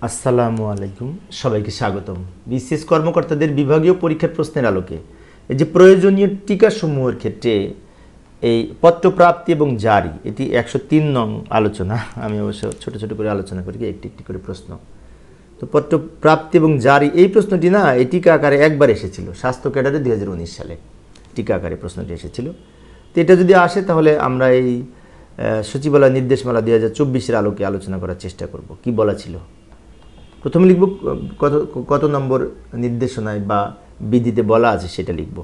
আসসালামু আলাইকুম, সবাইকে স্বাগতম। বিসিএস কর্মকর্তাদের বিভাগীয় পরীক্ষার প্রশ্নের আলোকে এই যে প্রয়োজনীয় টিকাসমূহের ক্ষেত্রে এই পত্রপ্রাপ্তি এবং জারি, এটি 103 নং আলোচনা। আমি অবশ্য ছোট ছোট করে আলোচনা করি, একটি একটি করে প্রশ্ন। তো পত্রপ্রাপ্তি এবং জারি এই প্রশ্নটি না, এই টিকা আকারে একবার এসেছিল স্বাস্থ্য ক্যাডারে 2019 সালে টিকা আকারে প্রশ্নটি এসেছিল। তো এটা যদি আসে তাহলে আমরা এই সচিবালয় নির্দেশমালা 2024-এর আলোকে আলোচনা করার চেষ্টা করব। কি বলা ছিল প্রথমে লিখব, কত নম্বর নির্দেশনায় বা বিধিতে বলা আছে সেটা লিখব।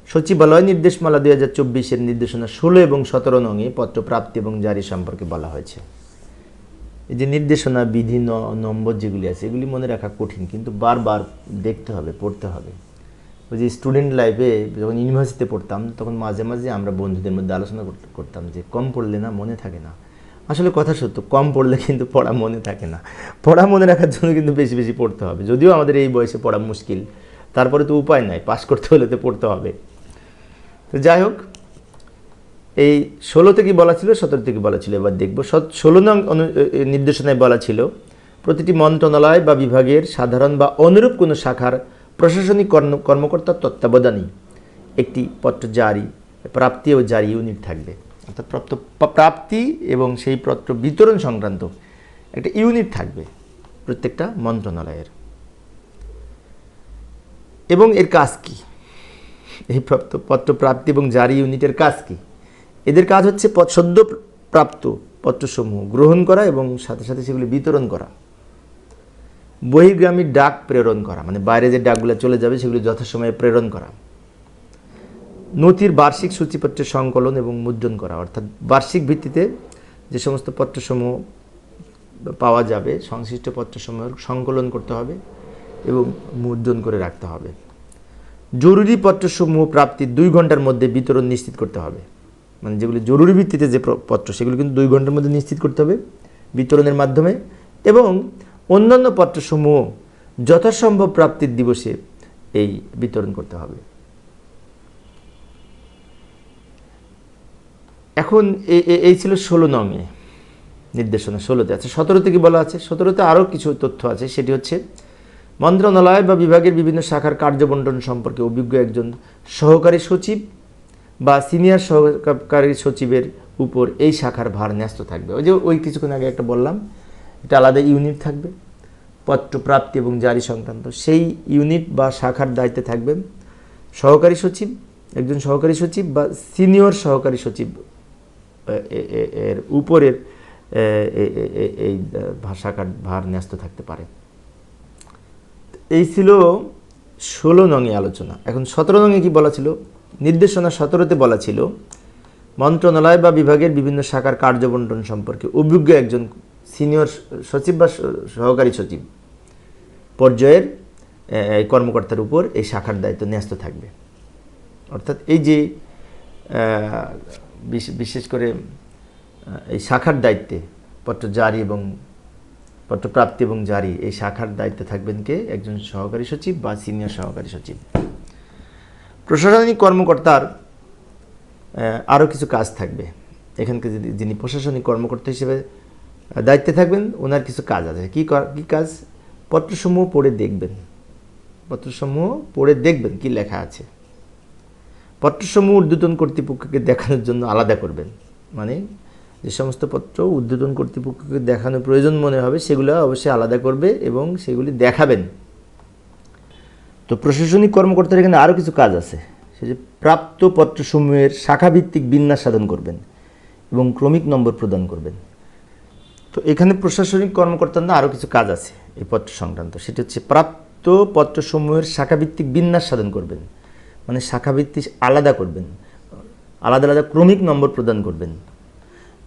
সচিবালয় নির্দেশমালা 2024-এর নির্দেশনা 16 এবং 17 নঙে পত্র প্রাপ্তি এবং জারি সম্পর্কে বলা হয়েছে। এই যে নির্দেশনা, বিধি, নম্বর যেগুলি আছে এগুলি মনে রাখা কঠিন, কিন্তু বারবার দেখতে হবে, পড়তে হবে। ওই যে স্টুডেন্ট লাইফে যখন ইউনিভার্সিটিতে পড়তাম তখন মাঝে মাঝে আমরা বন্ধুদের মধ্যে আলোচনা করতাম যে কম পড়লে না মনে থাকে না। আসলে কথা সত্য, কম পড়লে কিন্তু পড়া মনে থাকে না। পড়া মনে রাখার জন্য কিন্তু বেশি বেশি পড়তে হবে। যদিও আমাদের এই বয়সে পড়া মুশকিল, তারপরে তো উপায় নাই, পাস করতে হলে তো পড়তে হবে। তো যাই হোক, এই 16 থেকে বলা ছিল, 17 থেকে বলা ছিল। এবার দেখব 16 নং নির্দেশনায় বলা ছিল প্রতিটি মন্ত্রণালয় বা বিভাগের সাধারণ বা অনুরূপ কোনো শাখার প্রশাসনিক কর্মকর্তার তত্ত্বাবধানে একটি পত্র জারি, প্রাপ্তি ও জারি ইউনিট থাকবে। অর্থাৎ প্রাপ্তি এবং সেই পত্র বিতরণ সংক্রান্ত একটা ইউনিট থাকবে প্রত্যেকটা মন্ত্রণালয়ের। এবং এর কাজ কি? এই পত্র প্রাপ্তি এবং জারি ইউনিটের কাজ কি? এদের কাজ হচ্ছে সদ্য প্রাপ্ত পত্রসমূহ গ্রহণ করা এবং সাথে সাথে সেগুলি বিতরণ করা, বহির্গামী ডাক প্রেরণ করা, মানে বাইরে যে ডাকগুলো চলে যাবে সেগুলি যথাসময়ে প্রেরণ করা, নথির বার্ষিক সূচিপত্রের সংকলন এবং মুদ্রণ করা। অর্থাৎ বার্ষিক ভিত্তিতে যে সমস্ত পত্রসমূহ পাওয়া যাবে সংশ্লিষ্ট পত্রসমূহের সংকলন করতে হবে এবং মুদ্রণ করে রাখতে হবে। জরুরি পত্রসমূহ প্রাপ্তির 2 ঘন্টার মধ্যে বিতরণ নিশ্চিত করতে হবে। মানে যেগুলি জরুরি ভিত্তিতে যে পত্র সেগুলো কিন্তু 2 ঘন্টার মধ্যে নিশ্চিত করতে হবে বিতরণের মাধ্যমে। এবং অন্যান্য পত্রসমূহ যথাসম্ভব প্রাপ্তির দিবসে এই বিতরণ করতে হবে। এখন এই ছিল 16 নঙে নির্দেশনা। 16তে আছে, 17 থেকে বলা আছে। 17তে আরও কিছু তথ্য আছে, সেটি হচ্ছে মন্ত্রণালয় বা বিভাগের বিভিন্ন শাখার কার্যবন্টন সম্পর্কে অভিজ্ঞ একজন সহকারী সচিব বা সিনিয়র সহকারী সচিবের উপর এই শাখার ভার ন্যস্ত থাকবে। ওই কিছুক্ষণ আগে একটা বললাম, এটা আলাদা ইউনিট থাকবে পত্র প্রাপ্তি এবং জারি সংক্রান্ত। সেই ইউনিট বা শাখার দায়িত্বে থাকবেন সহকারী সচিব, একজন সহকারী সচিব বা সিনিয়র সহকারী সচিব এর উপরের এই শাখার ভার ন্যস্ত থাকতে পারে। এই ছিল 16 নঙে আলোচনা। এখন 17 নঙে কি বলা ছিল? নির্দেশনা 17তে বলা ছিল মন্ত্রণালয় বা বিভাগের বিভিন্ন শাখার কার্যবন্টন সম্পর্কে অভিজ্ঞ একজন সিনিয়র সচিব বা সহকারী সচিব পর্যায়ের কর্মকর্তার উপর এই শাখার দায়িত্ব ন্যস্ত থাকবে। অর্থাৎ এই যে বিশেষ করে এই শাখার দায়িত্বে পত্র জারি এবং পত্র প্রাপ্তি এবং জারি, এই শাখার দায়িত্বে থাকবেন কে? একজন সহকারী সচিব বা সিনিয়র সহকারী সচিব। প্রশাসনিক কর্মকর্তার আরও কিছু কাজ থাকবে। এখানকে যিনি প্রশাসনিক কর্মকর্তা হিসেবে দায়িত্বে থাকবেন, ওনার কিছু কাজ আছে। কি কাজ? পত্রসমূহ পড়ে দেখবেন, পত্রসমূহ পড়ে দেখবেন কি লেখা আছে। পত্রসমূহ ঊর্ধ্বতন কর্তৃপক্ষকে দেখানোর জন্য আলাদা করবেন। মানে যে সমস্ত পত্র ঊর্ধ্বতন কর্তৃপক্ষকে দেখানোর প্রয়োজন মনে হবে সেগুলো অবশ্যই আলাদা করবে এবং সেগুলি দেখাবেন। তো প্রশাসনিক কর্মকর্তার এখানে আরও কিছু কাজ আছে। সে যে প্রাপ্ত পত্রসমূহের শাখাভিত্তিক বিন্যাস সাধন করবেন এবং ক্রমিক নম্বর প্রদান করবেন। তো এখানে প্রশাসনিক কর্মকর্তার না আরও কিছু কাজ আছে এই পত্র সংক্রান্ত। সেটি হচ্ছে প্রাপ্ত পত্রসমূহের শাখাভিত্তিক বিন্যাস সাধন করবেন, মানে শাখাভিত্তিক আলাদা করবেন, আলাদা আলাদা ক্রমিক নম্বর প্রদান করবেন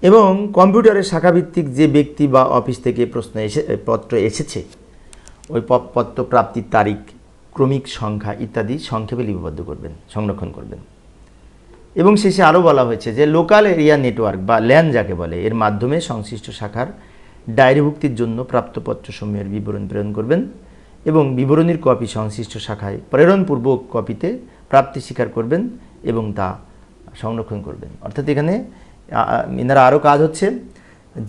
এবং কম্পিউটারে শাখাভিত্তিক যে ব্যক্তি বা অফিস থেকে পত্র এসেছে ওই পত্র প্রাপ্তির তারিখ, ক্রমিক সংখ্যা ইত্যাদি সংক্ষেপে লিপিবদ্ধ করবেন, সংরক্ষণ করবেন। এবং শেষে আরও বলা হয়েছে যে লোকাল এরিয়া নেটওয়ার্ক বা ল্যান যাকে বলে, এর মাধ্যমে সংশ্লিষ্ট শাখার ডায়েরিভুক্তির জন্য প্রাপ্ত পত্রসমূহের বিবরণ প্রেরণ করবেন এবং বিবরণীর কপি সংশ্লিষ্ট শাখায় প্রেরণপূর্বক কপিতে প্রাপ্তি স্বীকার করবেন এবং তা সংরক্ষণ করবেন। অর্থাৎ এখানে এনারা আরও কাজ হচ্ছে,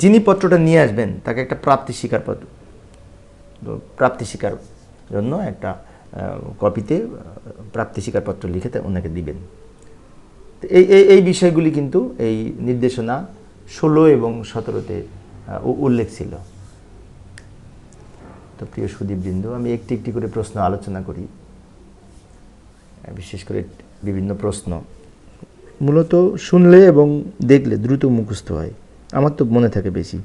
যিনি পত্রটা নিয়ে আসবেন তাকে একটা প্রাপ্তি স্বীকারপত্র প্রাপ্তি স্বীকার জন্য একটা কপিতে প্রাপ্তি স্বীকারপত্র লিখে ওনাকে দিবেন। এই এই এই বিষয়গুলি কিন্তু এই নির্দেশনা 16 এবং 17-তে উল্লেখ ছিল। তো প্রিয় সুদীপবৃন্দ, আমি একটি একটি করে প্রশ্ন আলোচনা করি। বিশেষ করে বিভিন্ন প্রশ্ন মূলত শুনলে এবং দেখলে দ্রুত মুখস্থ হয়, আমার তো মনে থাকে বেশি,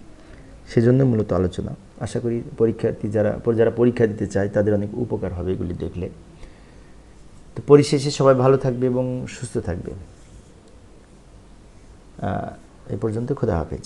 সেজন্য মূলত আলোচনা। আশা করি পরীক্ষার্থী যারা পরীক্ষা দিতে চায় তাদের অনেক উপকার হবে এগুলি দেখলে। তো পরিশেষে সবাই ভালো থাকবে এবং সুস্থ থাকবে। এই পর্যন্ত, খোদা হাফেজ।